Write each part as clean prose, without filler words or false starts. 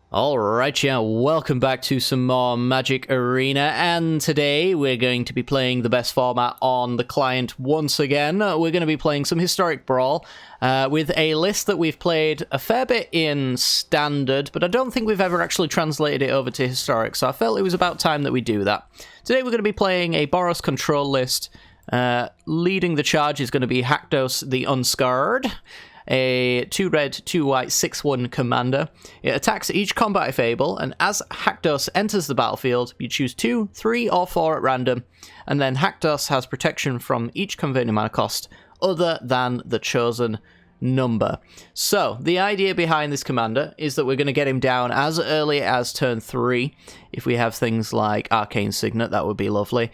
Alright, yeah, welcome back to some more Magic Arena, and today we're going to be playing the best format on the client once again. We're going to be playing some Historic Brawl with a list that we've played a fair bit in Standard, but I don't think we've ever actually translated it over to Historic, so I felt it was about time that we do that. Today we're going to be playing a Boros control list. Leading the charge is going to be Haktos the Unscarred. A 2 red, 2 white, 6/1 commander. It attacks each combat if able, and as Haktos enters the battlefield, you choose 2, 3, or 4 at random, and then Haktos has protection from each converting mana cost other than the chosen number. So, the idea behind this commander is that we're going to get him down as early as turn 3. If we have things like Arcane Signet, that would be lovely.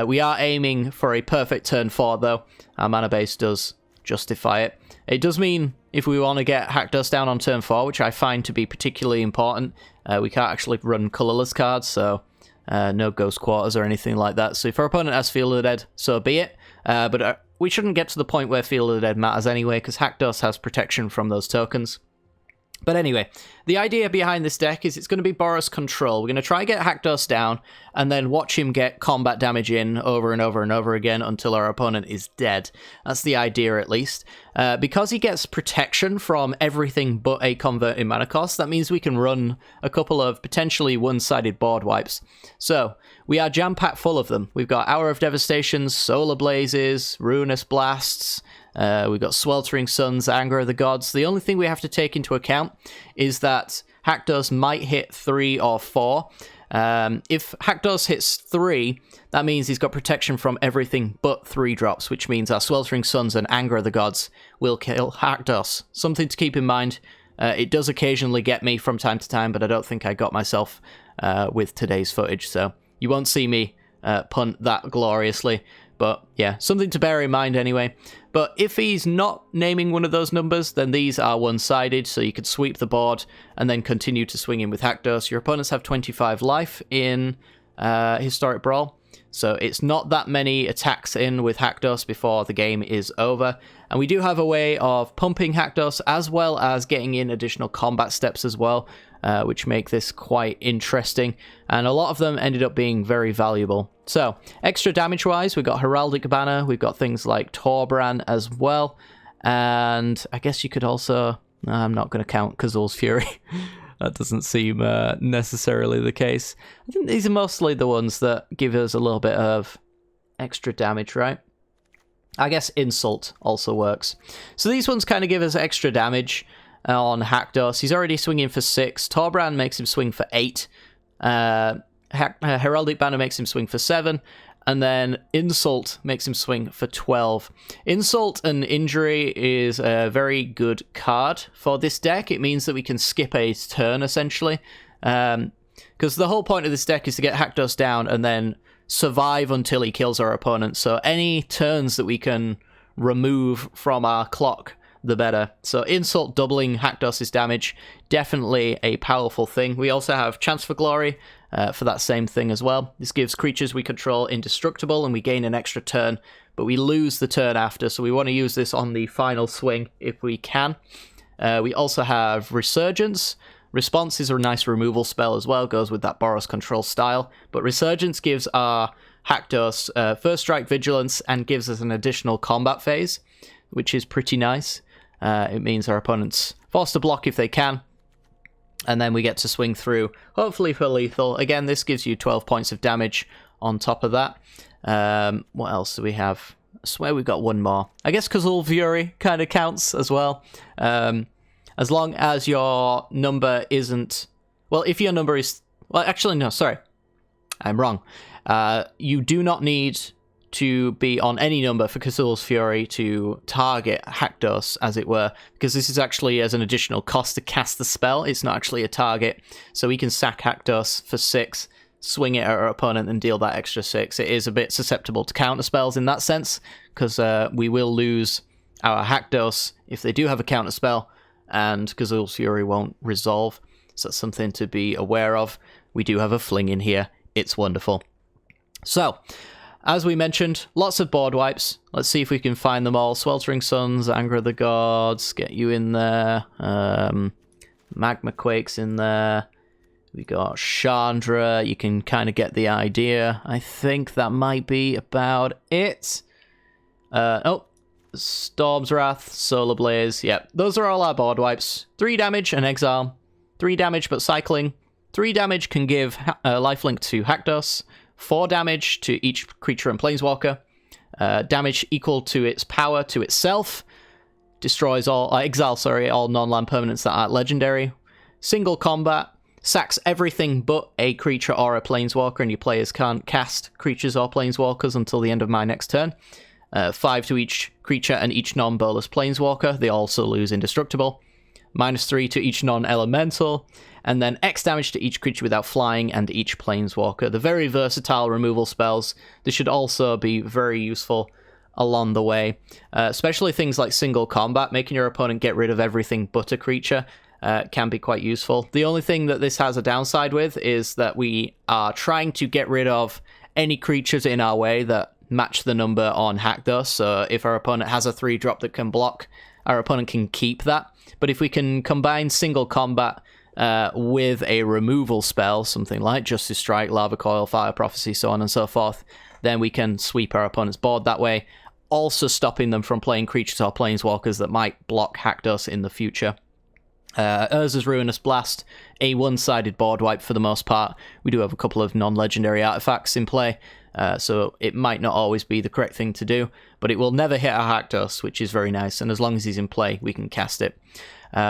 We are aiming for a perfect turn 4, though. Our mana base does justify it. It does mean if we want to get Haktos down on turn 4, which I find to be particularly important, we can't actually run colourless cards, so no Ghost Quarters or anything like that. So if our opponent has Field of the Dead, so be it. But we shouldn't get to the point where Field of the Dead matters anyway, because Haktos has protection from those tokens. But anyway, the idea behind this deck is it's going to be Boros control. We're going to try and get Haktos down, and then watch him get combat damage in over and over and over again until our opponent is dead. That's the idea, at least. Because he gets protection from everything but a converting mana cost, that means we can run a couple of potentially one-sided board wipes. So, we are jam-packed full of them. We've got Hour of Devastations, Solar Blazes, Ruinous Blasts. We've got Sweltering Suns, Anger of the Gods. The only thing we have to take into account is that Haktos might hit 3 or 4. If Haktos hits 3, that means he's got protection from everything but 3 drops, which means our Sweltering Suns and Anger of the Gods will kill Haktos. Something to keep in mind. It does occasionally get me from time to time, but I don't think I got myself with today's footage, so you won't see me punt that gloriously. But yeah, something to bear in mind anyway. But if he's not naming one of those numbers, then these are one-sided, so you could sweep the board and then continue to swing in with Haktos. Your opponents have 25 life in Historic Brawl, so it's not that many attacks in with Haktos before the game is over. And we do have a way of pumping Haktos as well as getting in additional combat steps as well, which make this quite interesting. And a lot of them ended up being very valuable. So, extra damage-wise, we've got Heraldic Banner, we've got things like Torbran as well, and I guess you could also... I'm not going to count Kazul's Fury. That doesn't seem necessarily the case. I think these are mostly the ones that give us a little bit of extra damage, right? I guess Insult also works. So these ones kind of give us extra damage on Haktos. He's already swinging for 6. Torbran makes him swing for 8. Heraldic Banner makes him swing for 7, and then Insult makes him swing for 12. Insult and Injury is a very good card for this deck. It means that we can skip a turn, essentially, because the whole point of this deck is to get Haktos down and then survive until he kills our opponent. So any turns that we can remove from our clock, the better. So Insult doubling Haktos' damage, definitely a powerful thing. We also have Chance for Glory for that same thing as well. This gives creatures we control indestructible, and we gain an extra turn, but we lose the turn after, so we want to use this on the final swing if we can. We also have Resurgence. Response is a nice removal spell as well, goes with that Boros control style, but Resurgence gives our Haktos First Strike Vigilance and gives us an additional combat phase, which is pretty nice. It means our opponent's forced to block if they can, and then we get to swing through, hopefully for lethal. Again, this gives you 12 points of damage on top of that. What else do we have? I swear we've got one more. I guess Kazul Fury kind of counts as well. As long as your number isn't... Well, if your number is... Well, actually, no, sorry. I'm wrong. You do not need to be on any number for Kazul's Fury to target Haktos, as it were, because this is actually as an additional cost to cast the spell. It's not actually a target, so we can sack Haktos for 6, swing it at our opponent and deal that extra 6. It is a bit susceptible to counter spells in that sense, because we will lose our Haktos if they do have a counter spell, and Kazul's Fury won't resolve, so that's something to be aware of. We do have a fling in here. It's wonderful. So, as we mentioned, lots of board wipes. Let's see if we can find them all. Sweltering Suns, Anger of the Gods, get you in there. Magma Quake's in there. We got Chandra. You can kind of get the idea. I think that might be about it. Storm's Wrath, Solar Blaze. Yep, those are all our board wipes. 3 damage and exile. 3 damage but cycling. 3 damage can give lifelink to Haktos. 4 damage to each creature and planeswalker. Damage equal to its power to itself. Destroys all, all non-land permanents that aren't legendary. Single combat. Sacks everything but a creature or a planeswalker, and your players can't cast creatures or planeswalkers until the end of my next turn. 5 to each creature and each non-bolus planeswalker. They also lose indestructible. -3 to each non-elemental. And then X damage to each creature without flying and each planeswalker. The very versatile removal spells. This should also be very useful along the way. Especially things like single combat. Making your opponent get rid of everything but a creature can be quite useful. The only thing that this has a downside with is that we are trying to get rid of any creatures in our way that match the number on Haktos. So if our opponent has a 3-drop that can block, our opponent can keep that. But if we can combine single combat with a removal spell, something like Justice Strike, Lava Coil, Fire Prophecy, so on and so forth, then we can sweep our opponent's board that way, also stopping them from playing creatures or planeswalkers that might block Haktos in the future. Urza's Ruinous Blast, a one-sided board wipe for the most part. We do have a couple of non-legendary artifacts in play, so it might not always be the correct thing to do, but it will never hit our Haktos, which is very nice, and as long as he's in play, we can cast it.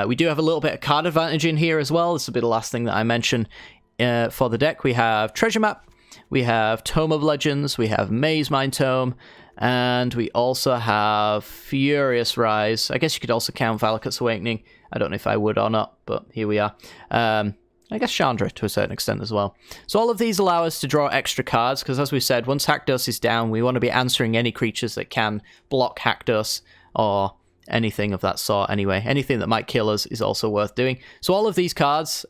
We do have a little bit of card advantage in here as well. This will be the last thing that I mention for the deck. We have Treasure Map, we have Tome of Legends, we have Mazemind Tome, and we also have Furious Rise. I guess you could also count Valakut's Awakening. I don't know if I would or not, but here we are. I guess Chandra to a certain extent as well. So all of these allow us to draw extra cards, because as we said, once Haktos is down, we want to be answering any creatures that can block Haktos, or anything of that sort anyway. Anything that might kill us is also worth doing. So all of these cards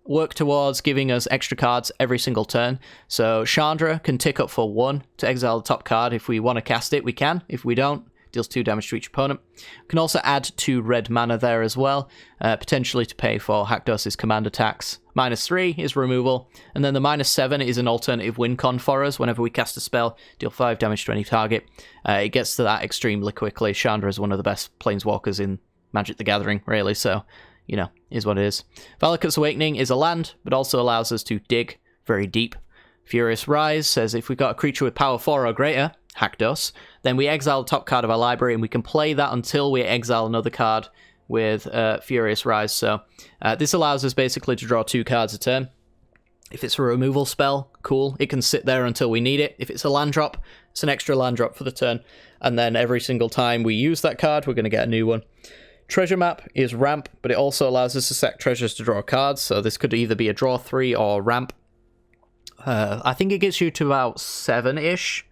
work towards giving us extra cards every single turn. So Chandra can tick up for 1 to exile the top card. If we want to cast it, we can. If we don't, deals 2 damage to each opponent. We can also add 2 red mana there as well, potentially to pay for Haktos' command attacks. -3 is removal, and then the -7 is an alternative win con for us. Whenever we cast a spell, deal 5 damage to any target. It gets to that extremely quickly. Chandra is one of the best planeswalkers in Magic the Gathering, really, so, you know, is what it is. Valakut's Awakening is a land, but also allows us to dig very deep. Furious Rise says if we've got a creature with power 4 or greater, Haktos, then we exile the top card of our library, and we can play that until we exile another card with Furious Rise. So this allows us basically to draw 2 cards a turn. If it's a removal spell, cool, it can sit there until we need it. If it's a land drop, it's an extra land drop for the turn, and then every single time we use that card, we're going to get a new one. Treasure Map is ramp, but it also allows us to sack treasures to draw cards, so this could either be a draw 3 or ramp. I think it gets you to about 7-ish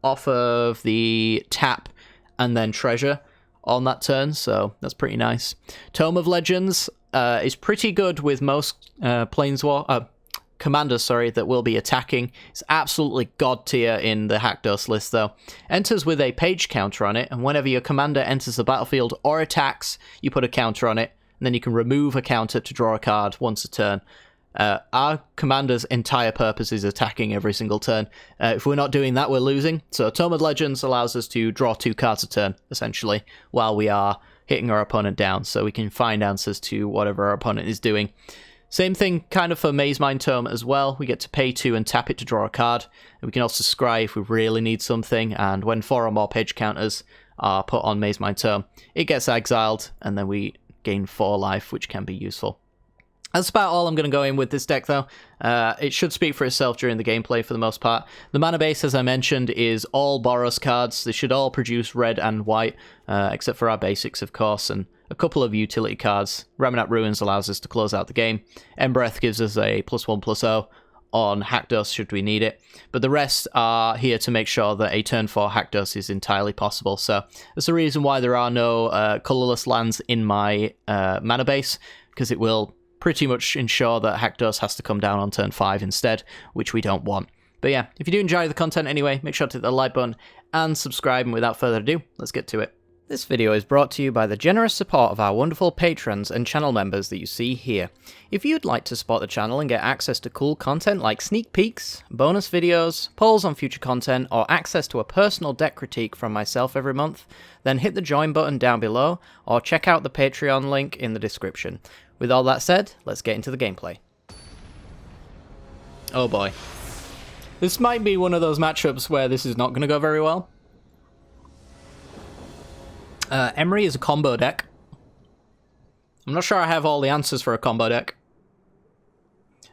off of the tap and then treasure on that turn, so that's pretty nice. Tome of Legends is pretty good with most commanders, that will be attacking. It's absolutely god tier in the Haktos list, though. Enters with a page counter on it, and whenever your commander enters the battlefield or attacks, you put a counter on it, and then you can remove a counter to draw a card once a turn. Our commander's entire purpose is attacking every single turn. If we're not doing that, we're losing. So Tome of Legends allows us to draw 2 cards a turn, essentially, while we are hitting our opponent down, so we can find answers to whatever our opponent is doing. Same thing kind of for Mazemind Tome as well. We get to pay 2 and tap it to draw a card. And we can also scry if we really need something, and when 4 or more page counters are put on Mazemind Tome, it gets exiled, and then we gain 4 life, which can be useful. That's about all I'm going to go in with this deck, though. It should speak for itself during the gameplay for the most part. The mana base, as I mentioned, is all Boros cards. They should all produce red and white, except for our basics, of course, and a couple of utility cards. Ramunap Ruins allows us to close out the game. Embereth gives us a +1/+0 on Haktos should we need it. But the rest are here to make sure that a turn 4 Haktos is entirely possible. So that's the reason why there are no colorless lands in my mana base, because it will pretty much ensure that Haktos has to come down on turn 5 instead, which we don't want. But yeah, if you do enjoy the content anyway, make sure to hit the like button and subscribe, and without further ado, let's get to it. This video is brought to you by the generous support of our wonderful patrons and channel members that you see here. If you'd like to support the channel and get access to cool content like sneak peeks, bonus videos, polls on future content, or access to a personal deck critique from myself every month, then hit the join button down below, or check out the Patreon link in the description. With all that said, let's get into the gameplay. Oh boy. This might be one of those matchups where this is not going to go very well. Emery is a combo deck. I'm not sure I have all the answers for a combo deck.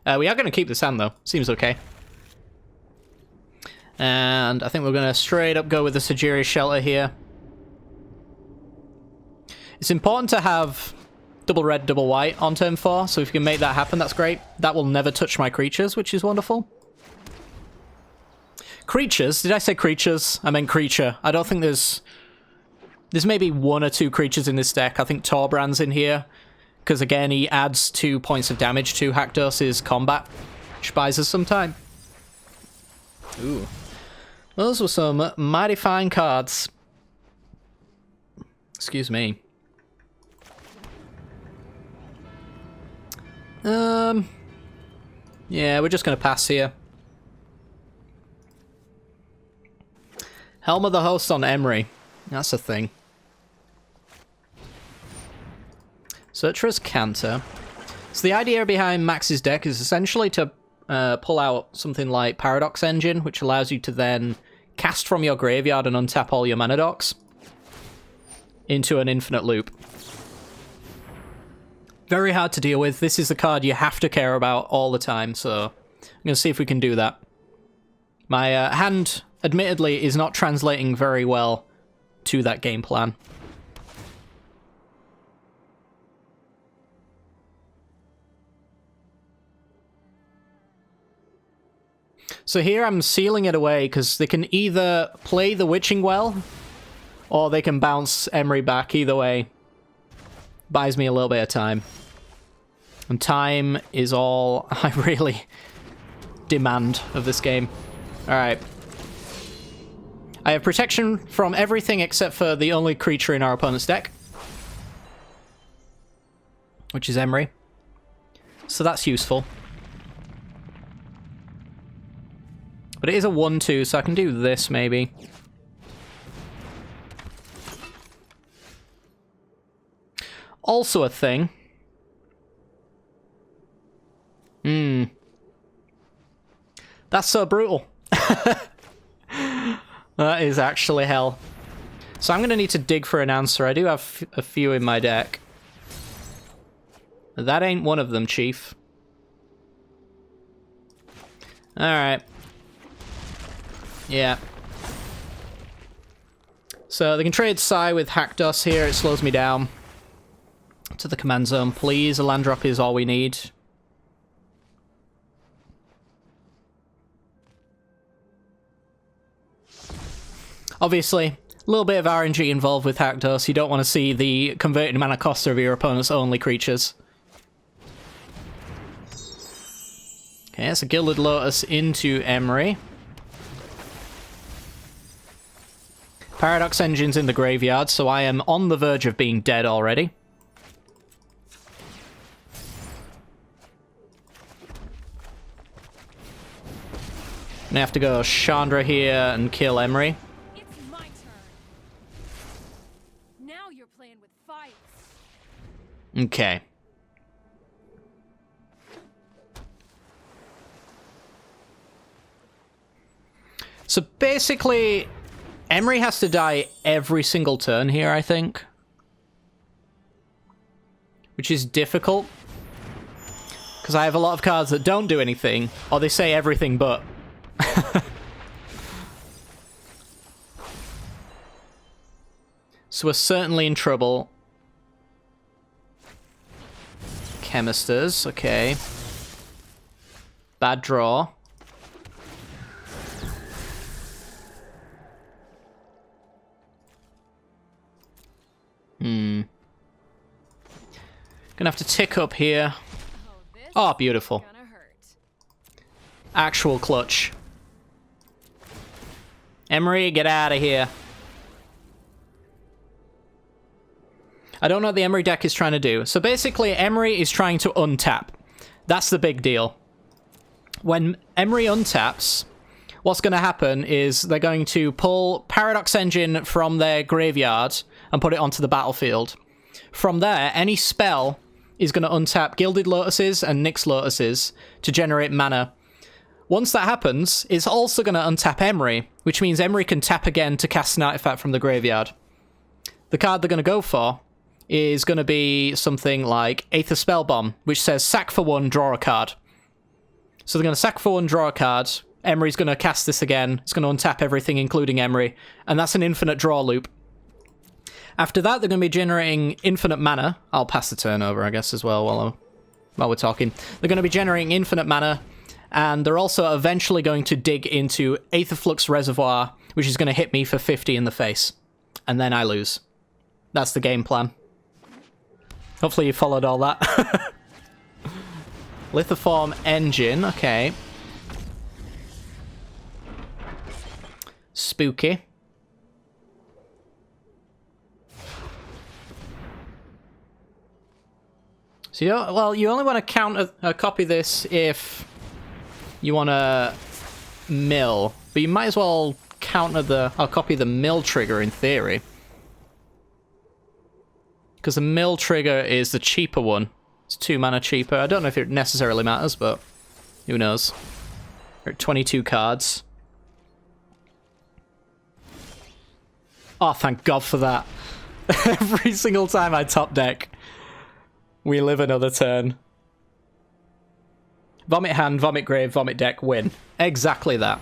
We are going to keep this hand though. Seems okay. And I think we're going to straight up go with the Sagiri's Shelter here. It's important to have double red, double white on turn 4, so if you can make that happen, that's great. That will never touch my creatures, which is wonderful. Creatures? Did I say creatures? I meant creature. I don't think there's maybe 1 or 2 creatures in this deck. I think Torbrand's in here, because again, he adds 2 points of damage to Haktos' combat, which buys us some time. Ooh. Those were some mighty fine cards. Excuse me. Yeah, we're just going to pass here. Helm of the Host on Emery. That's a thing. Searcher's Canter. So the idea behind Max's deck is essentially to pull out something like Paradox Engine, which allows you to then cast from your graveyard and untap all your mana docks into an infinite loop. Very hard to deal with. This is the card you have to care about all the time, so I'm going to see if we can do that. My hand, admittedly, is not translating very well to that game plan. So here I'm sealing it away because they can either play the Witching Well or they can bounce Emery back. Either way, buys me a little bit of time. And time is all I really demand of this game. Alright. I have protection from everything except for the only creature in our opponent's deck, which is Emery. So that's useful. But it is a 1-2, so I can do this, maybe. Also a thing. That's so brutal. That is actually hell. So I'm going to need to dig for an answer. I do have a few in my deck. That ain't one of them, Chief. Alright. Yeah. So they can trade Psy with Haktos here. It slows me down to the command zone. Please, a land drop is all we need. Obviously, a little bit of RNG involved with Haktos. You don't want to see the converted mana cost of your opponent's only creatures. Okay, that's a Gilded Lotus into Emery. Paradox Engine's in the graveyard, so I am on the verge of being dead already. I'm gonna have to go Chandra here and kill Emery. It's my turn. Now you're playing with fire. Okay. So basically, Emery has to die every single turn here, I think. Which is difficult. Because I have a lot of cards that don't do anything, or they say everything but. So we're certainly in trouble. Chemisters, okay. Bad draw. Gonna have to tick up here. Oh, beautiful. Actual clutch. Emery, get out of here. I don't know what the Emery deck is trying to do. So basically, Emery is trying to untap. That's the big deal. When Emery untaps, what's going to happen is they're going to pull Paradox Engine from their graveyard and put it onto the battlefield. From there, any spell is going to untap Gilded Lotuses and Nyx Lotuses to generate mana. Once that happens, it's also going to untap Emery, which means Emery can tap again to cast an artifact from the graveyard. The card they're going to go for is going to be something like Aether Spellbomb, which says sack for 1, draw a card. So they're going to sack for 1, draw a card. Emery's going to cast this again. It's going to untap everything, including Emery. And that's an infinite draw loop. After that, they're going to be generating infinite mana. I'll pass the turn over, I guess, as well, while we're talking. They're going to be generating infinite mana. And they're also eventually going to dig into Aetherflux Reservoir, which is going to hit me for 50 in the face. And then I lose. That's the game plan. Hopefully you followed all that. Lithoform Engine, okay. Spooky. So you only want to count copy this if you want to mill, but you might as well counter copy the mill trigger in theory. Because the mill trigger is the cheaper one. It's 2 mana cheaper. I don't know if it necessarily matters, but who knows. We're at 22 cards. Oh, thank God for that. Every single time I top deck, we live another turn. Vomit hand, vomit grave, vomit deck, win. Exactly that.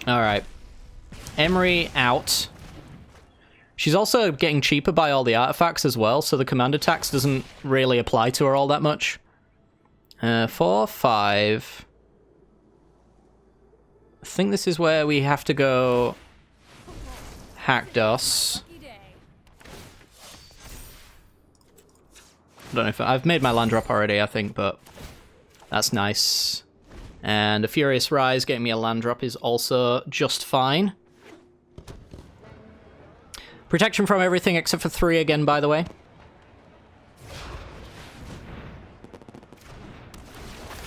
Alright. Emery out. She's also getting cheaper by all the artifacts as well, so the commander tax doesn't really apply to her all that much. 4, 5. I think this is where we have to go Haktos. I don't know if I've made my land drop already, I think, but that's nice. And a Furious Rise getting me a land drop is also just fine. Protection from everything except for 3 again, by the way.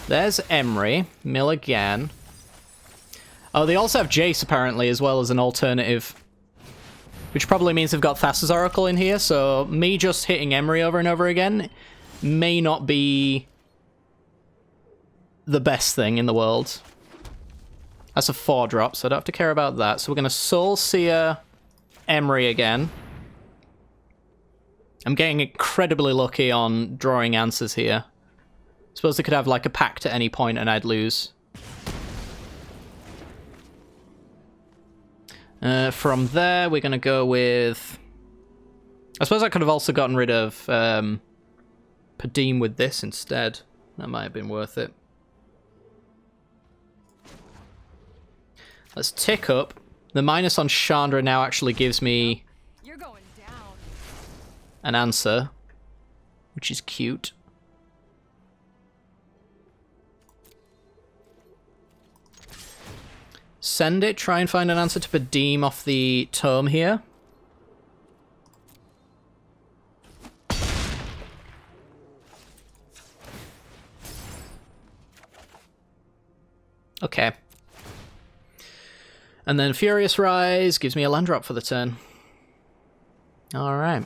There's Emery. Mill again. Oh, they also have Jace, apparently, as well as an alternative. Which probably means they've got Thassa's Oracle in here, so me just hitting Emery over and over again may not be the best thing in the world. That's a 4-drop, so I don't have to care about that. So we're going to Soul Seer Emery again. I'm getting incredibly lucky on drawing answers here. Suppose they could have like a pact at any point and I'd lose. From there, we're going to go with... I suppose I could have also gotten rid of Padeem with this instead. That might have been worth it. Let's tick up. The minus on Chandra now actually gives me You're going down. an answer, which is cute. Send it, try and find an answer to Padeem off the tome here. Okay. And then Furious Rise gives me a land drop for the turn. Alright.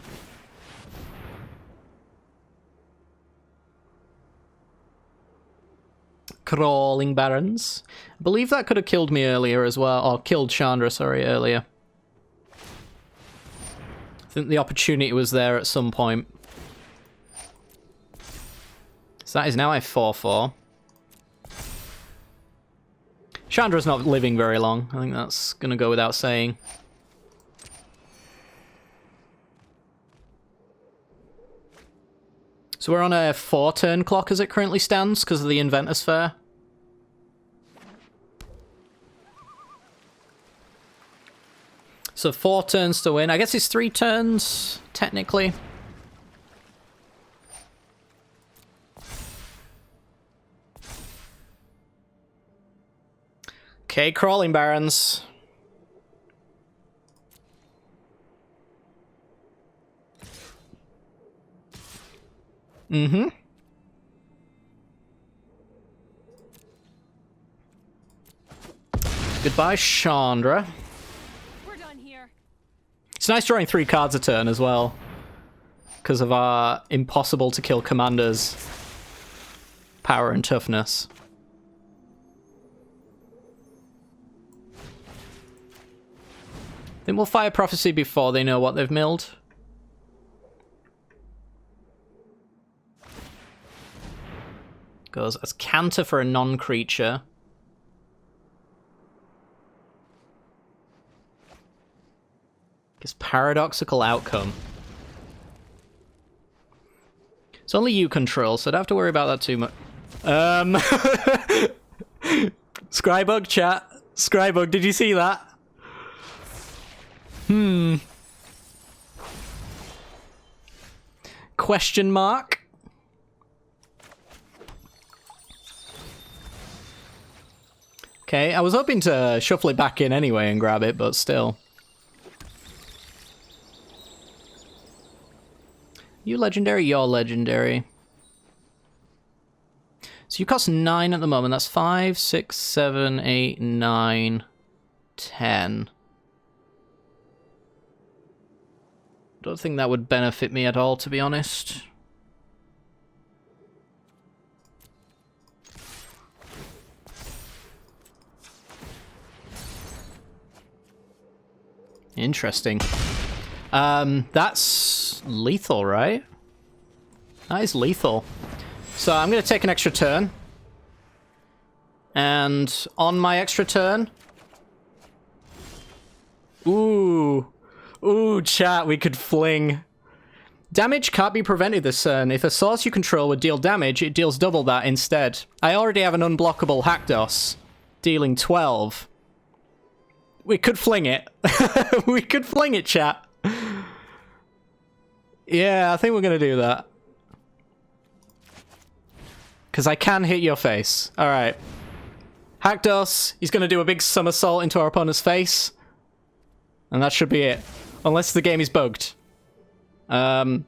Crawling Barons. I believe that could have killed me earlier as well. Or killed Chandra, sorry, earlier. I think the opportunity was there at some point. So that is now a 4-4. Chandra's not living very long. I think that's going to go without saying. So we're on a 4-turn clock as it currently stands because of the Inventors Fair. So 4 turns to win. I guess it's 3 turns, technically. Okay, Crawling Barons. Mm-hmm. Goodbye, Chandra. We're done here. It's nice drawing 3 cards a turn as well, because of our impossible to kill commanders' power and toughness. Then we'll fire Prophecy before they know what they've milled. Goes as counter for a non-creature. Gives paradoxical outcome. It's only you control, so I don't have to worry about that too much. Scrybug chat. Scrybug, did you see that? Question mark? Okay, I was hoping to shuffle it back in anyway and grab it, but still. You legendary, you're legendary. So you cost 9 at the moment. That's 5, 6, 7, 8, 9, 10. Don't think that would benefit me at all, to be honest. Interesting. That's lethal, right? That is lethal. So I'm going to take an extra turn. And on my extra turn... Ooh, chat, we could fling. Damage can't be prevented this turn. If a source you control would deal damage, it deals double that instead. I already have an unblockable Haktos, dealing 12. We could fling it. We could fling it, chat. Yeah, I think we're going to do that. Because I can hit your face. Alright. Haktos, he's going to do a big somersault into our opponent's face. And that should be it. Unless the game is bugged. I'm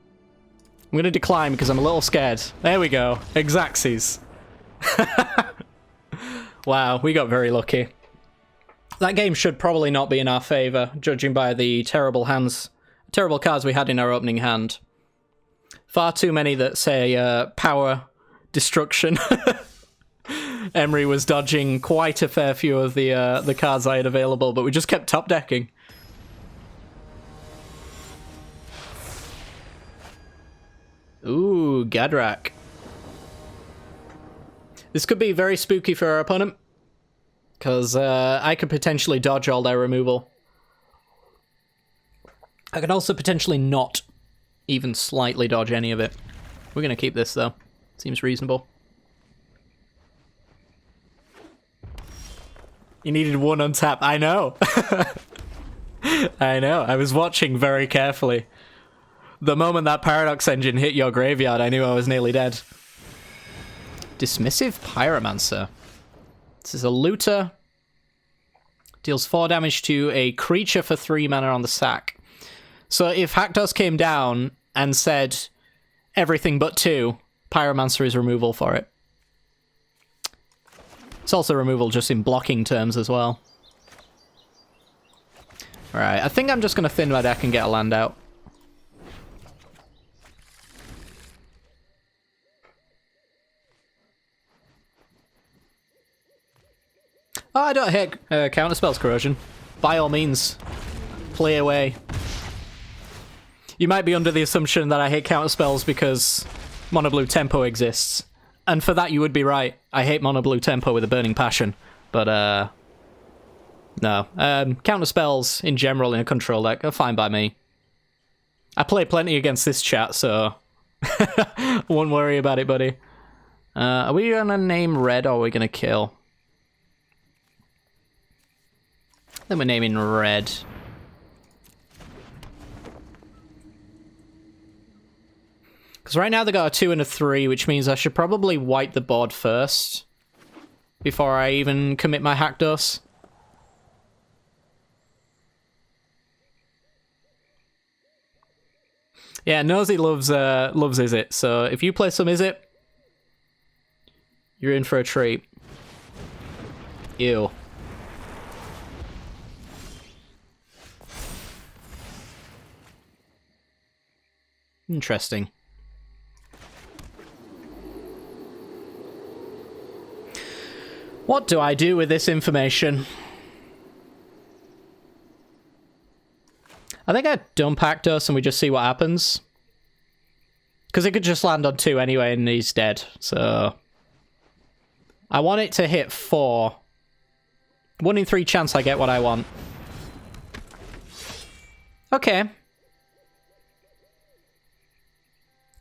going to decline because I'm a little scared. There we go. Exacxes. Wow, we got very lucky. That game should probably not be in our favour, judging by the terrible cards we had in our opening hand. Far too many that say power destruction. Emery was dodging quite a fair few of the cards I had available, but we just kept top decking. Ooh, Gadrak. This could be very spooky for our opponent, because I could potentially dodge all their removal. I could also potentially not even slightly dodge any of it. We're going to keep this, though. Seems reasonable. You needed one untap. I know. I know. I was watching very carefully. The moment that Paradox Engine hit your graveyard, I knew I was nearly dead. Dismissive Pyromancer. This is a looter. Deals 4 damage to a creature for 3 mana on the sack. So if Haktos came down and said everything but 2, Pyromancer is removal for it. It's also removal just in blocking terms as well. Alright, I think I'm just going to thin my deck and get a land out. Oh, I don't hate Counterspell's Corrosion. By all means, play away. You might be under the assumption that I hate Counterspells because Mono Blue Tempo exists. And for that, you would be right. I hate Mono Blue Tempo with a burning passion. But, no. Counterspells, in general, in a control deck, are fine by me. I play plenty against this chat, so... won't worry about it, buddy. Are we gonna name red, or are we gonna kill? Then we're naming red. Because right now they got a 2 and a 3, which means I should probably wipe the board first. Before I even commit my Haktos. Yeah, Nosy loves Izzet, so if you play some Izzet, you're in for a treat. Ew. Interesting. What do I do with this information? I think I dump Haktos and we just see what happens. Because it could just land on 2 anyway and he's dead, so... I want it to hit 4. 1 in 3 chance I get what I want. Okay.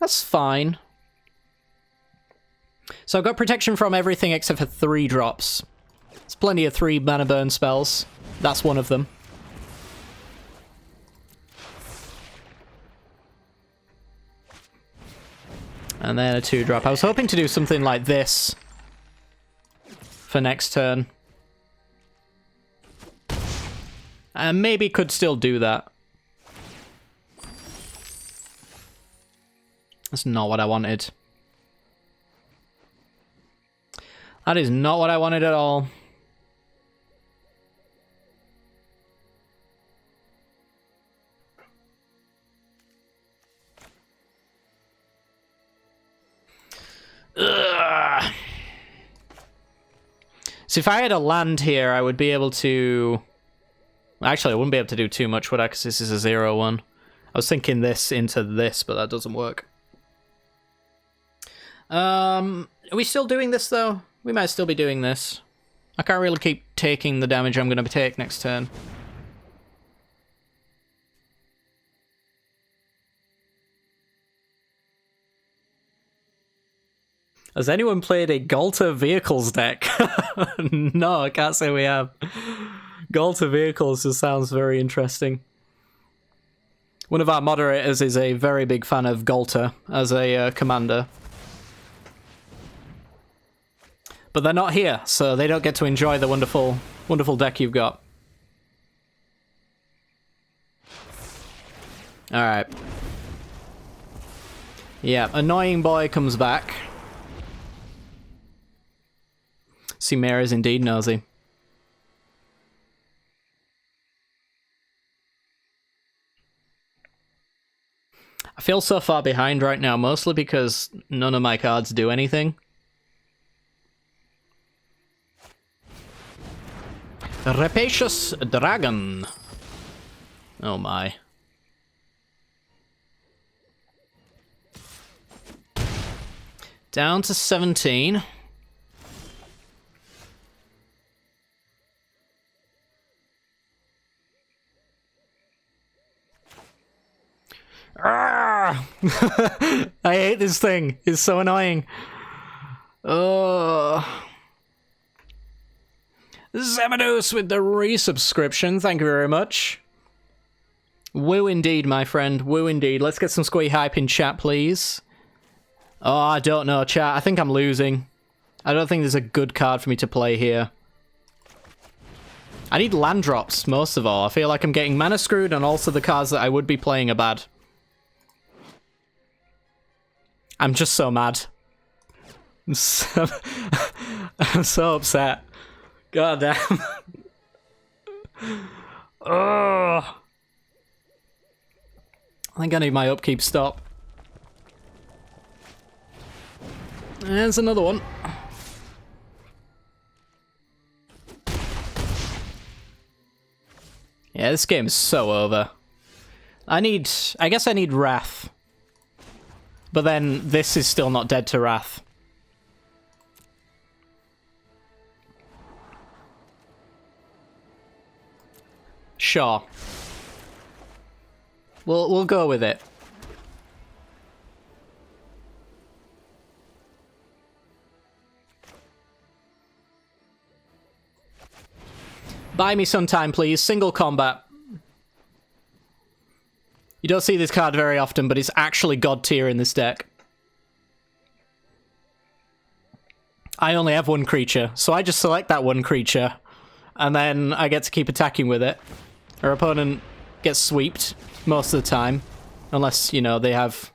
That's fine. So I've got protection from everything except for 3 drops. There's plenty of 3 mana burn spells. That's one of them. And then a 2-drop. I was hoping to do something like this for next turn. And maybe could still do that. That's not what I wanted. That is not what I wanted at all. Ugh. So if I had a land here, I would be able to... Actually, I wouldn't be able to do too much, would I? Because this is a 0-1. I was thinking this into this, but that doesn't work. Are we still doing this, though? We might still be doing this. I can't really keep taking the damage I'm going to take next turn. Has anyone played a Galter Vehicles deck? No, I can't say we have. Galter Vehicles just sounds very interesting. One of our moderators is a very big fan of Galter as a commander. But they're not here, so they don't get to enjoy the wonderful, wonderful deck you've got. Alright. Yeah, Annoying Boy comes back. Sumer is indeed nosy. I feel so far behind right now, mostly because none of my cards do anything. Rapacious Dragon. Oh my. Down to 17. I hate this thing. It's so annoying. Zemedos with the resubscription. Thank you very much. Woo indeed, my friend. Woo indeed. Let's get some squee hype in chat, please. Oh, I don't know, chat. I think I'm losing. I don't think there's a good card for me to play here. I need land drops, most of all. I feel like I'm getting mana screwed, and also the cards that I would be playing are bad. I'm just so mad. I'm so upset. God damn. Oh. I think I need my upkeep stop. There's another one. Yeah, this game is so over. I guess I need Wrath. But then this is still not dead to Wrath. Sure. We'll go with it. Buy me some time, please. Single combat. You don't see this card very often, but it's actually god tier in this deck. I only have one creature, so I just select that one creature, and then I get to keep attacking with it. Our opponent gets sweeped most of the time. Unless, you know, they have,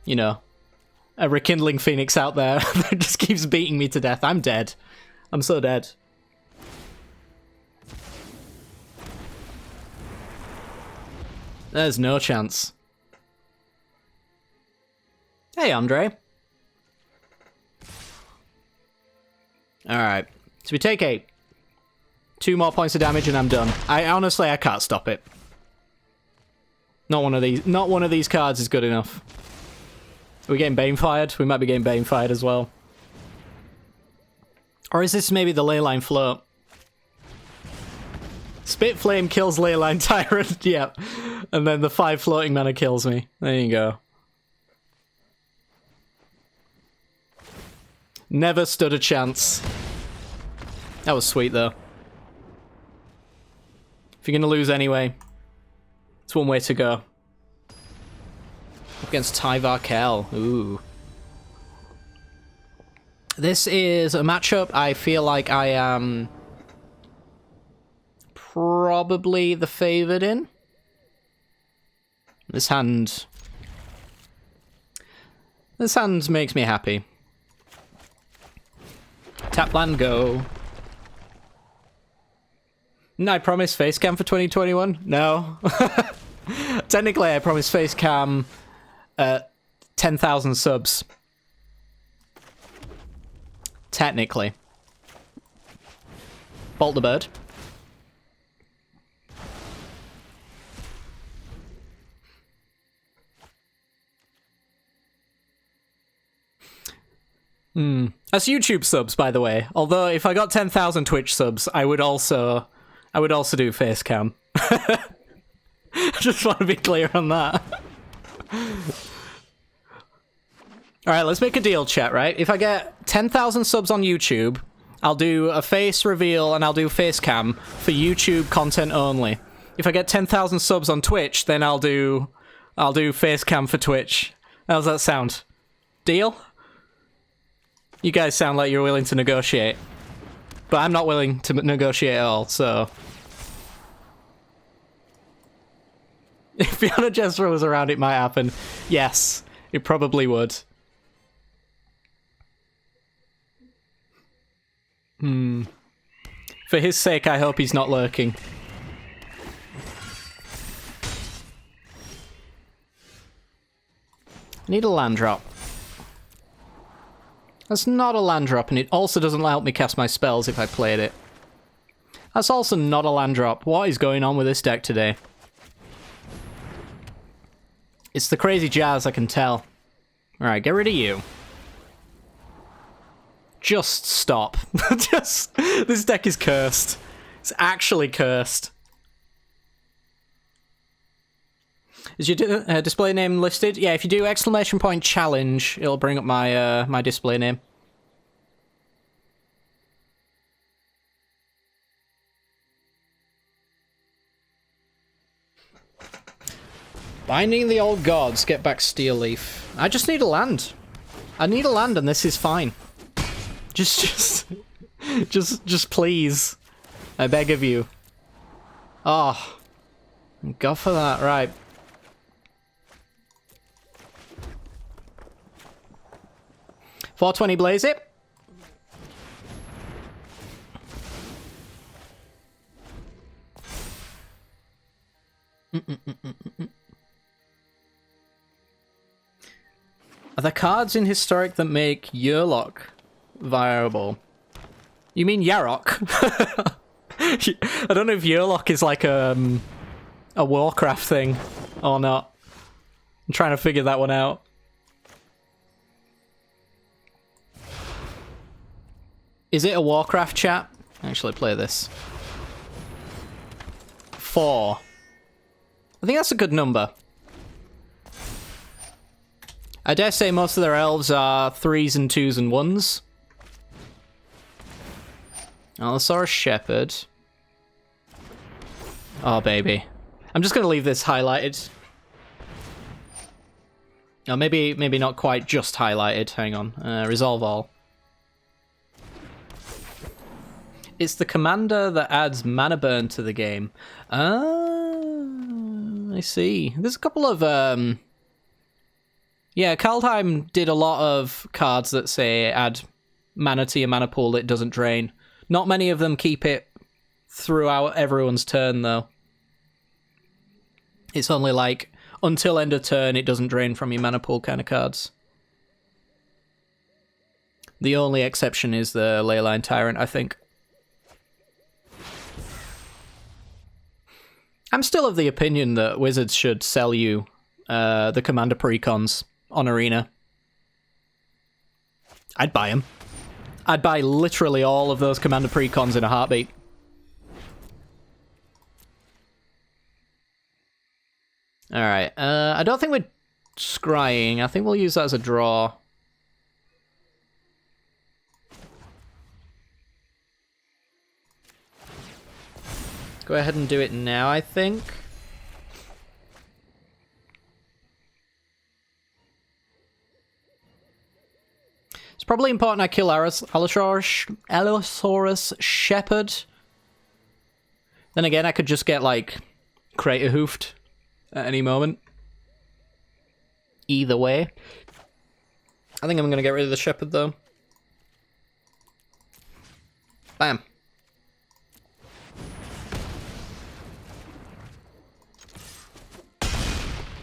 you know, a rekindling phoenix out there that just keeps beating me to death. I'm dead. I'm so dead. There's no chance. Hey, Andre. Alright. So we take 8. 2 more points of damage and I'm done. Honestly, I can't stop it. Not one of these cards is good enough. Are we getting Banefired? We might be getting Banefired as well. Or is this maybe the Leyline Float? Spit Flame kills Leyline Tyrant, yep. And then the 5 floating mana kills me. There you go. Never stood a chance. That was sweet though. If you're gonna lose anyway, it's one way to go. Against Tyvar Kell. Ooh. This is a matchup I feel like I am probably the favored in. This hand makes me happy. Tap land go. No, I promised Facecam for 2021? No. Technically, I promised Facecam 10,000 subs. Technically. Bolt the bird. That's YouTube subs, by the way. Although, if I got 10,000 Twitch subs, I would also do Facecam. I just want to be clear on that. Alright, let's make a deal, chat, right? If I get 10,000 subs on YouTube, I'll do a face reveal and I'll do Facecam for YouTube content only. If I get 10,000 subs on Twitch, then I'll do Facecam for Twitch. How's that sound? Deal? You guys sound like you're willing to negotiate. But I'm not willing to negotiate at all, so... If PianoJester was around, it might happen. Yes, it probably would. For his sake, I hope he's not lurking. I need a land drop. That's not a land drop, and it also doesn't help me cast my spells if I played it. That's also not a land drop. What is going on with this deck today? It's the crazy jazz, I can tell. Alright, get rid of you. Just stop. This deck is cursed. It's actually cursed. Is your display name listed? Yeah, if you do exclamation point challenge, it'll bring up my my display name. Binding the old gods, get back Steel Leaf. I just need a land. I need a land and this is fine. Just please. I beg of you. Oh. Go for that, right. $420 blaze it. Are there cards in Historic that make Yurlok viable? You mean Yarok? I don't know if Yurlok is like a Warcraft thing or not. I'm trying to figure that one out. Is it a Warcraft chat? Actually, play this. 4. I think that's a good number. I dare say most of their elves are 3s and 2s and 1s. Allosaurus Shepherd. Oh, baby. I'm just going to leave this highlighted. Oh, maybe not quite just highlighted. Hang on. Resolve all. It's the commander that adds mana burn to the game. I see. There's a couple of, yeah, Kaldheim did a lot of cards that say add mana to your mana pool that doesn't drain. Not many of them keep it throughout everyone's turn, though. It's only like, until end of turn, it doesn't drain from your mana pool kind of cards. The only exception is the Leyline Tyrant, I think. I'm still of the opinion that Wizards should sell you the Commander Precons on Arena. I'd buy them. I'd buy literally all of those Commander Precons in a heartbeat. Alright, I don't think we're scrying. I think we'll use that as a draw. Go ahead and do it now, I think. It's probably important I kill Allosaurus Shepherd. Then again, I could just get, like, Crater Hoofed at any moment. Either way. I think I'm going to get rid of the Shepherd, though. Bam.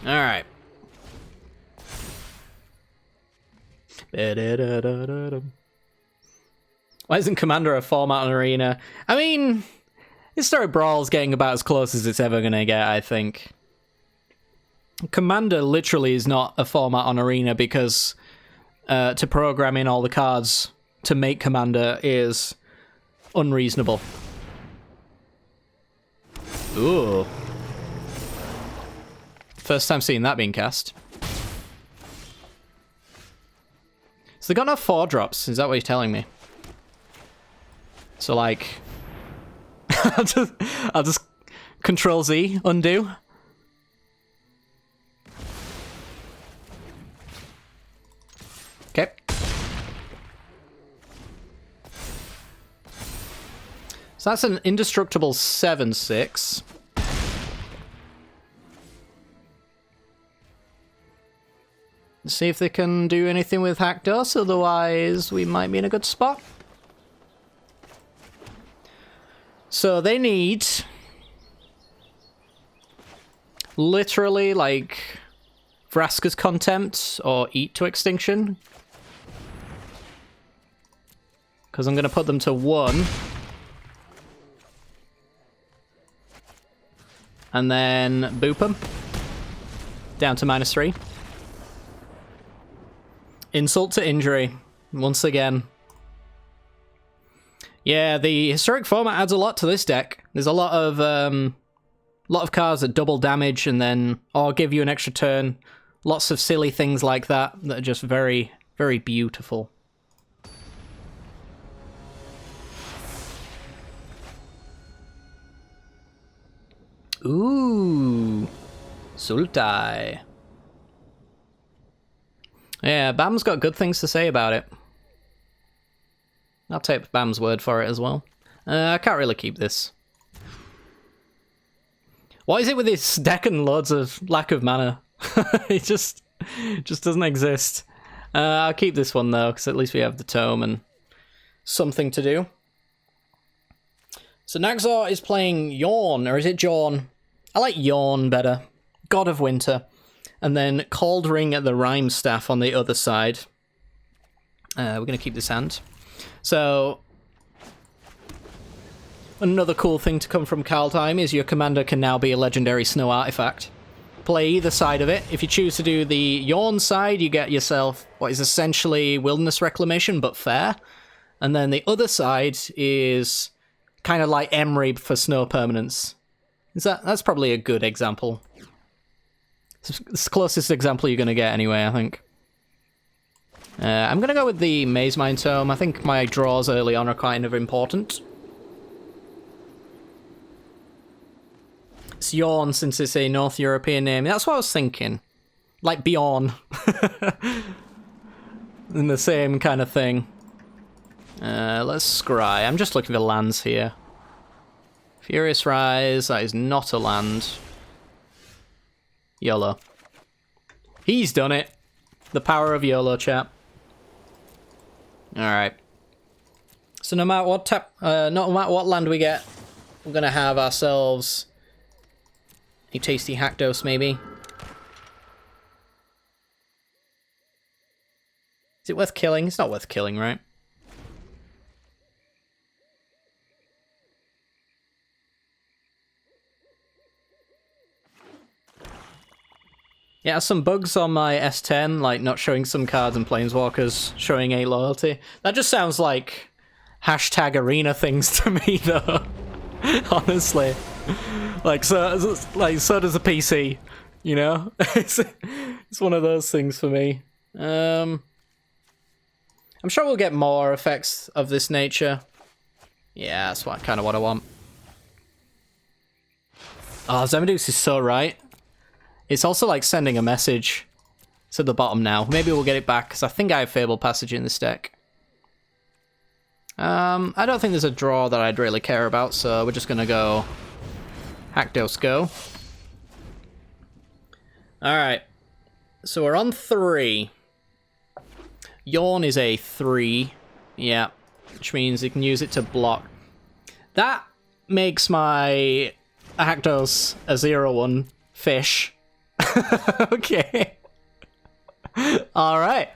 Alright. Why isn't Commander a format on Arena? I mean, Historic Brawl's getting about as close as it's ever going to get, I think. Commander literally is not a format on Arena because to program in all the cards to make Commander is unreasonable. Ooh. First time seeing that being cast. So they got no 4-drops, is that what you're telling me? So like... I'll just Control Z, undo. Okay. So that's an indestructible 7/6. See if they can do anything with Haktos, otherwise we might be in a good spot. So they need... literally, like, Vraska's Contempt or Eat to Extinction. Because I'm going to put them to 1. And then boop them. Down to -3. Insult to injury, once again. Yeah, the historic format adds a lot to this deck. There's a lot of cards that double damage and then or give you an extra turn. Lots of silly things like that that are just very, very beautiful. Ooh, Sultai. Yeah, Bam's got good things to say about it. I'll take Bam's word for it as well. I can't really keep this. What is it with this deck and loads of lack of mana? It just doesn't exist. I'll keep this one though, because at least we have the tome and something to do. So Naxor is playing Yawn, or is it Jawn? I like Yawn better. God of Winter. And then Cold Ring at the Rhyme Staff on the other side. We're going to keep this hand. So, another cool thing to come from Kaldheim is your commander can now be a legendary snow artifact. Play either side of it. If you choose to do the Yawn side, you get yourself what is essentially Wilderness Reclamation, but fair. And then the other side is kind of like Emry for snow permanence. That's probably a good example. It's the closest example you're going to get anyway, I think. I'm going to go with the Maze Mine Tome. I think my draws early on are kind of important. It's Yawn since it's a North European name. That's what I was thinking. Like Bjorn. In the same kind of thing. Let's scry. I'm just looking for lands here. Furious Rise, that is not a land. YOLO. He's done it. The power of YOLO, chap. Alright. So no matter what no matter what land we get, we're gonna have ourselves a tasty Haktos, maybe. Is it worth killing? It's not worth killing, right? Yeah, some bugs on my S10, like not showing some cards and planeswalkers, showing 8 loyalty. That just sounds like hashtag arena things to me, though. Honestly, like so does a PC, you know. it's one of those things for me. I'm sure we'll get more effects of this nature. Yeah, that's kind of what I want. Oh, Zemedux is so right. It's also like sending a message to the bottom now. Maybe we'll get it back, because I think I have Fabled Passage in this deck. I don't think there's a draw that I'd really care about, so we're just going to go Haktos go. Alright. So we're on 3. Yawn is a 3. Yeah. Which means you can use it to block. That makes my Haktos a 0/1 fish. Okay. Alright.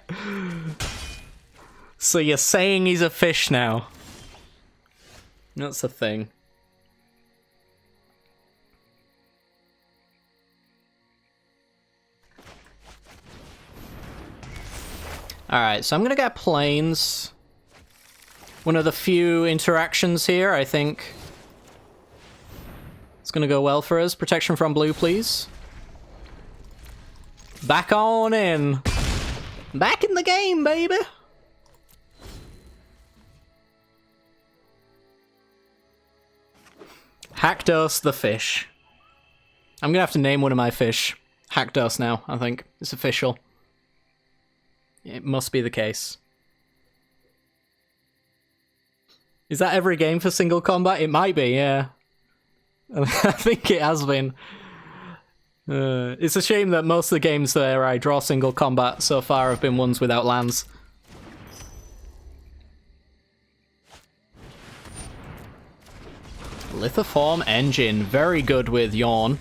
So you're saying he's a fish now? That's the thing. Alright, so I'm gonna get planes. One of the few interactions here, I think. It's gonna go well for us. Protection from blue, please. Back on in. Back in the game, baby. Haktos the fish. I'm gonna have to name one of my fish Haktos now, I think. It's official. It must be the case. Is that every game for single combat? It might be, yeah. I think it has been. It's a shame that most of the games where I draw single combat so far have been ones without lands. Lithoform Engine, very good with Yawn.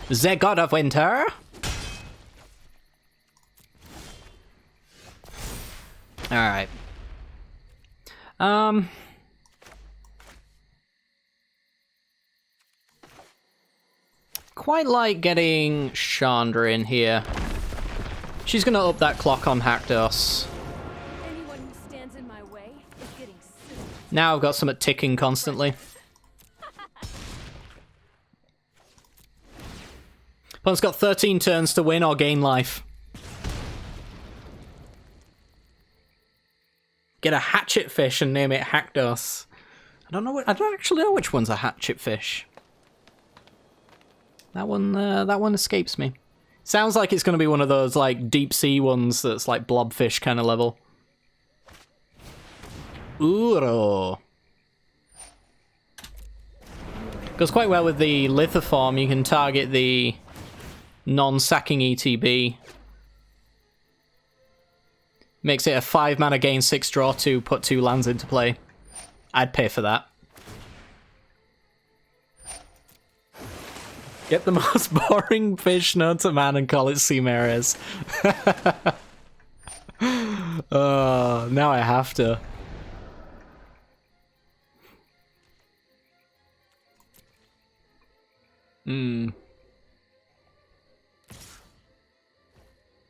The God of Winter. Alright. Quite like getting Chandra in here. She's gonna up that clock on Haktos. Anyone who stands in my way is getting sick. Now I've got something ticking constantly. Opponent's got 13 turns to win or gain life. Get a hatchet fish and name it Haktos. I don't actually know which one's a hatchet fish. That one escapes me. Sounds like it's going to be one of those like deep sea ones that's like blobfish kind of level. Uro. Goes quite well with the Lithoform. You can target the non-sacking ETB. Makes it a 5 mana gain 6 draw to put 2 lands into play. I'd pay for that. Get the most boring fish known to man and call it Cimeres. Now I have to.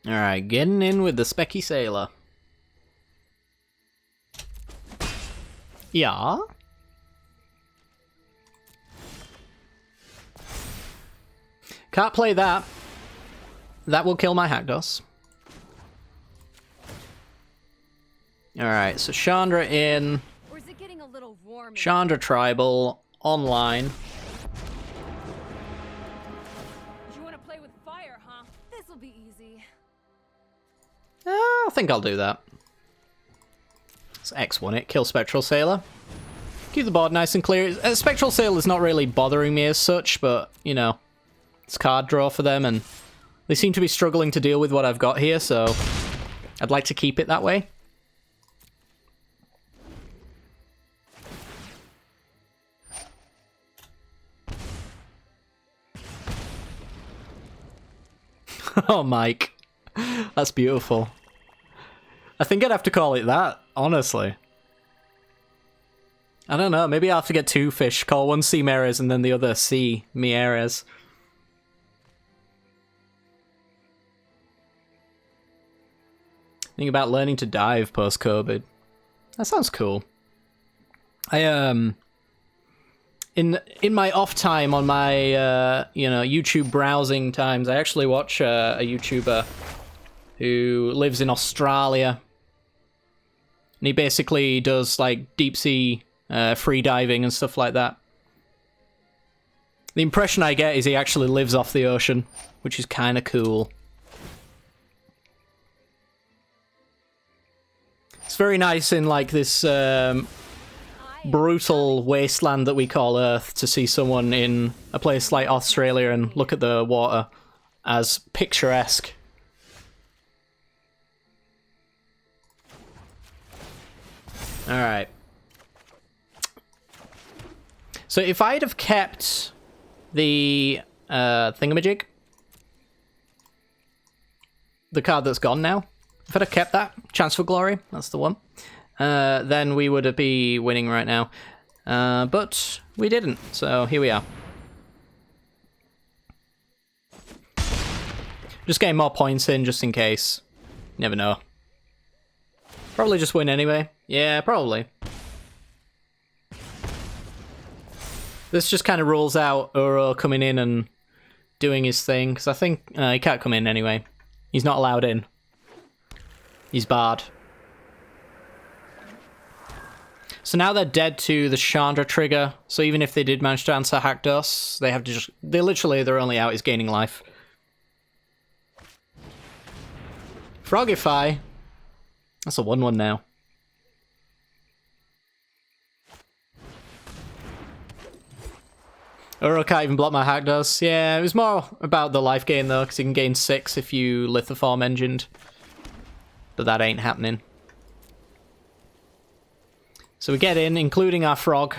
Alright, getting in with the Specky Sailor. Yeah. Can't play that. That will kill my Haktos. Alright, so Chandra in. Or is it getting a little warm? Chandra Tribal online. You want to play with fire, huh? This'll be easy. I think I'll do that. It's X1 it. Kill Spectral Sailor. Keep the board nice and clear. Spectral Sailor is not really bothering me as such, but, you know. It's card draw for them, and they seem to be struggling to deal with what I've got here, so I'd like to keep it that way. Oh, Mike. That's beautiful. I think I'd have to call it that, honestly. I don't know, maybe I'll have to get two fish. Call one C. Meres and then the other C. Mieres. Think about learning to dive post-COVID. That sounds cool. I, in my off time on my, you know, YouTube browsing times, I actually watch a YouTuber who lives in Australia. And he basically does, like, deep-sea free diving and stuff like that. The impression I get is he actually lives off the ocean, which is kind of cool. It's very nice in, like, this brutal wasteland that we call Earth to see someone in a place like Australia and look at the water as picturesque. Alright. So if I'd have kept the thingamajig, the card that's gone now, if I'd have kept that, Chance for Glory, that's the one, then we would be winning right now. But we didn't, so here we are. Just getting more points in just in case. Never know. Probably just win anyway. Yeah, probably. This just kind of rules out Uro coming in and doing his thing, because I think he can't come in anyway. He's not allowed in. He's barred. So now they're dead to the Chandra trigger, so even if they did manage to answer Haktos, they have to just... Their only out is gaining life. Frogify. That's a 1-1 now. Uro can't even block my Haktos. Yeah, it was more about the life gain though, because you can gain 6 if you lithoform engined. But that ain't happening. So we get in, including our frog.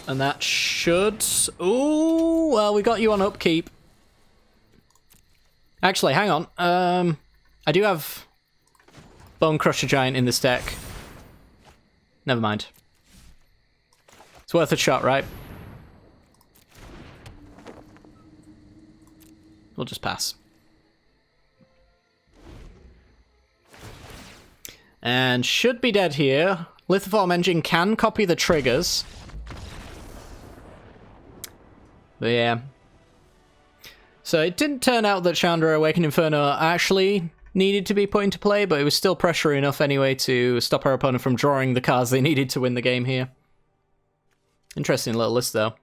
And that should... Ooh, well, we got you on upkeep. Actually, hang on. I do have Bone Crusher Giant in this deck. Never mind. It's worth a shot, right? We'll just pass. And should be dead here. Lithoform Engine can copy the triggers. But yeah. So it didn't turn out that Chandra Awakened Inferno actually needed to be put into play, but it was still pressure enough anyway to stop our opponent from drawing the cards they needed to win the game here. Interesting little list, though.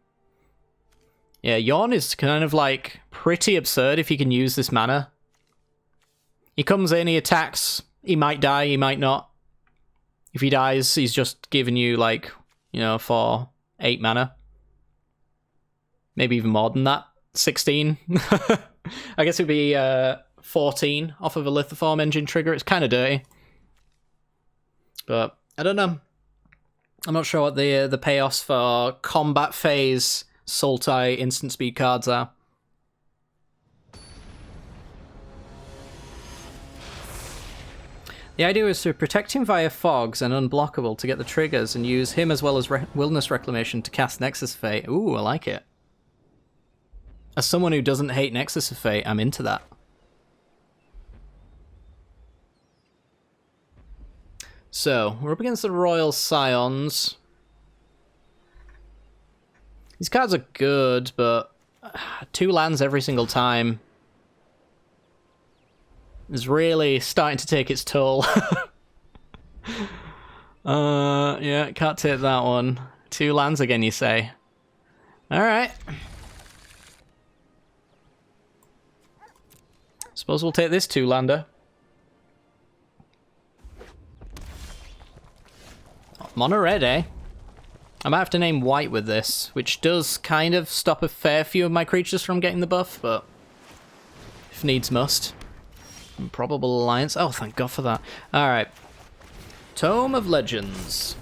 Yeah, Yawn is kind of, like, pretty absurd if you can use this mana. He comes in, he attacks, he might die, he might not. If he dies, he's just giving you, like, you know, for 8 mana. Maybe even more than that. 16. I guess it would be 14 off of a Lithoform Engine trigger. It's kind of dirty. But, I don't know. I'm not sure what the payoffs for combat phase Sultai instant speed cards are. The idea is to protect him via fogs and unblockable to get the triggers and use him as well as Wilderness Reclamation to cast Nexus of Fate. Ooh, I like it. As someone who doesn't hate Nexus of Fate, I'm into that. So, we're up against the Royal Scions. These cards are good, but 2 lands every single time is really starting to take its toll. Yeah, can't take that one. 2 lands again, you say? Alright. Suppose we'll take this 2-lander. Mono red, eh? I might have to name white with this, which does kind of stop a fair few of my creatures from getting the buff, but if needs must. Improbable alliance. Oh, thank God for that. Alright. Tome of Legends.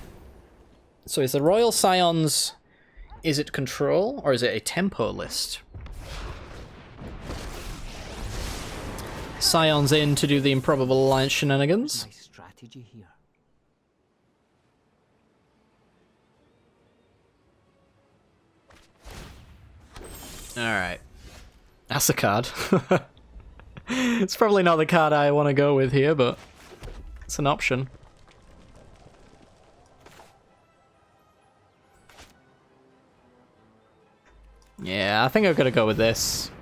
So is the Royal Scions... Is it control, or is it a tempo list? Scions in to do the Improbable Alliance shenanigans. My strategy here. Alright. That's a card. It's probably not the card I want to go with here, but it's an option. Yeah, I think I'm gonna go with this.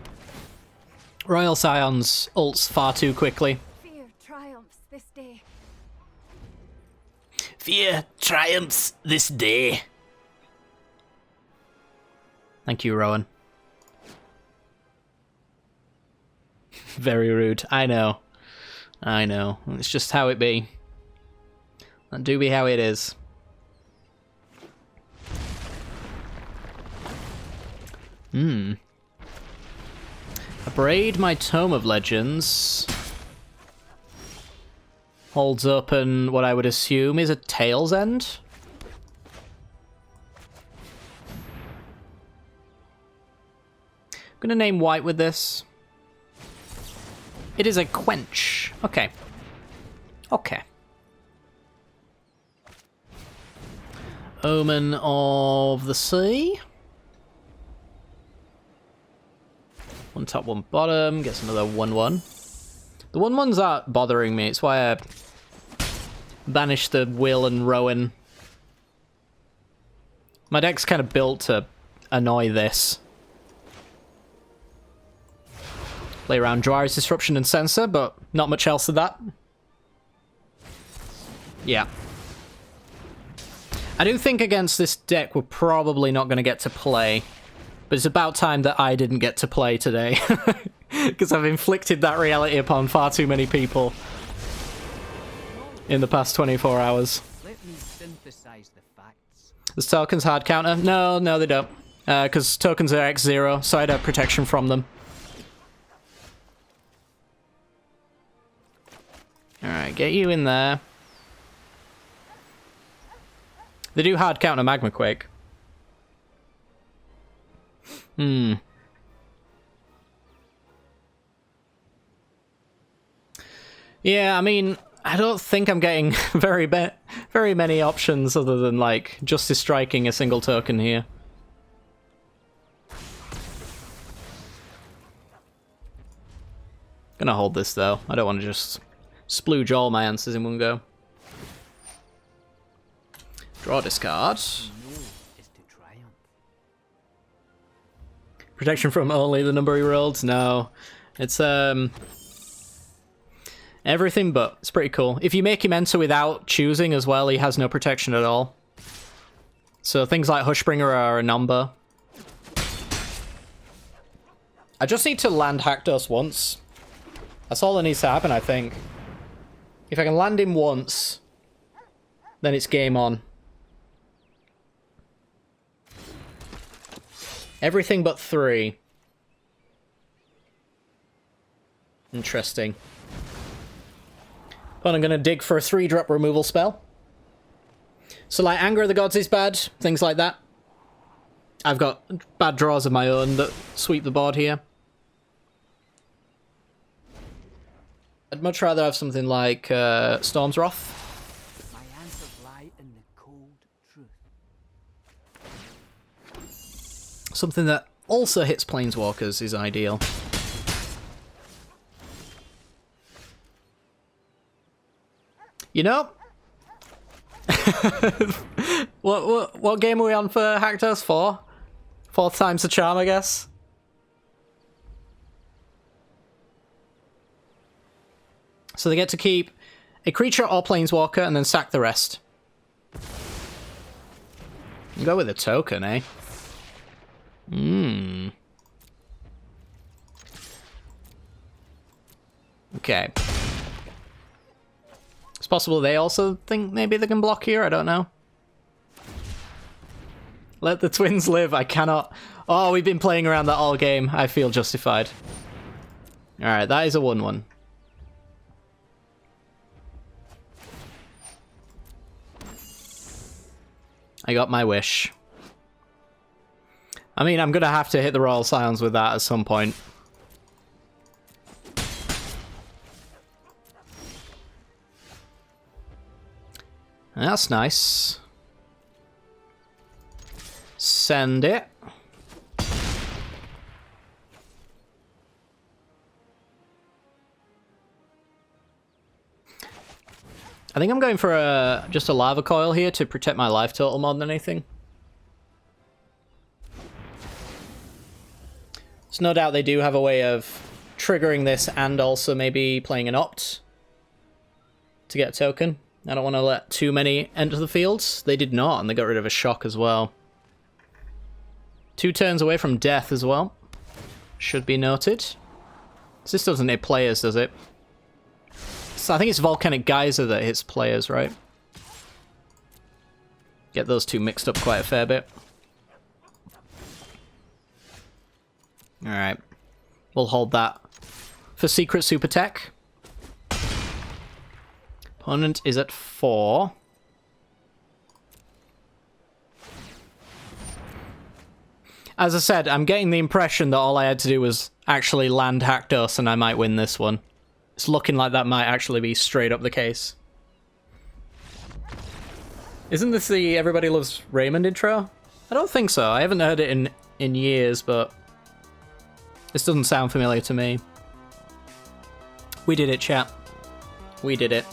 Royal Scions ults far too quickly. Fear triumphs this day. Fear triumphs this day. Thank you, Rowan. Very rude. I know. I know. It's just how it be. That do be how it is. Abrade my Tome of Legends. Holds up and what I would assume is a Tail's End. I'm gonna name white with this. It is a Quench. Okay. Okay. Omen of the Sea. One top, one bottom. Gets another 1/1. The 1/1s aren't bothering me. It's why I banished the Will and Rowan. My deck's kind of built to annoy this. Play around Dryer's Disruption and Censor, but not much else to that. Yeah. I do think against this deck we're probably not going to get to play. But it's about time that I didn't get to play today. Because I've inflicted that reality upon far too many people in the past 24 hours. Let me synthesize the facts. Does tokens hard counter? No, they don't. Because tokens are X0, so I'd have protection from them. Alright, get you in there. They do hard counter Magma Quake. Yeah, I mean, I don't think I'm getting very many options other than, like, Justice striking a single token here. Gonna hold this, though. I don't want to just splooge all my answers in one go. Draw, discard. Protection from only the number he rolled? No. It's, everything but. It's pretty cool. If you make him enter without choosing as well, he has no protection at all. So things like Hushbringer are a number. I just need to land Haktos once. That's all that needs to happen, I think. If I can land him once, then it's game on. Everything but 3. Interesting. But I'm gonna dig for a 3-drop removal spell. So like Anger of the Gods is bad, things like that. I've got bad draws of my own that sweep the board here. I'd much rather have something like Storm's Wrath. My answers lie in the cold truth. Something that also hits Planeswalkers is ideal. You know? What game are we on for Haktos? 4? 4th time's the charm, I guess. So they get to keep a creature or Planeswalker and then sack the rest. Go with a token, eh? Okay. It's possible they also think maybe they can block here, I don't know. Let the twins live. I cannot. Oh, we've been playing around that all game. I feel justified. Alright, that is a 1-1. I got my wish. I mean, I'm gonna have to hit the Royal Silence with that at some point. That's nice. Send it. I think I'm going for just a lava coil here to protect my life total more than anything. There's no doubt they do have a way of triggering this and also maybe playing an opt to get a token. I don't want to let too many enter the fields. They did not, and they got rid of a shock as well. 2 turns away from death as well. Should be noted. This doesn't hit players, does it? So I think it's Volcanic Geyser that hits players, right? Get those two mixed up quite a fair bit. Alright. We'll hold that for Secret Super Tech. Opponent is at 4. As I said, I'm getting the impression that all I had to do was actually land Haktos and I might win this one. It's looking like that might actually be straight up the case. Isn't this the Everybody Loves Raymond intro? I don't think so. I haven't heard it in years, but this doesn't sound familiar to me. We did it, chat. We did it.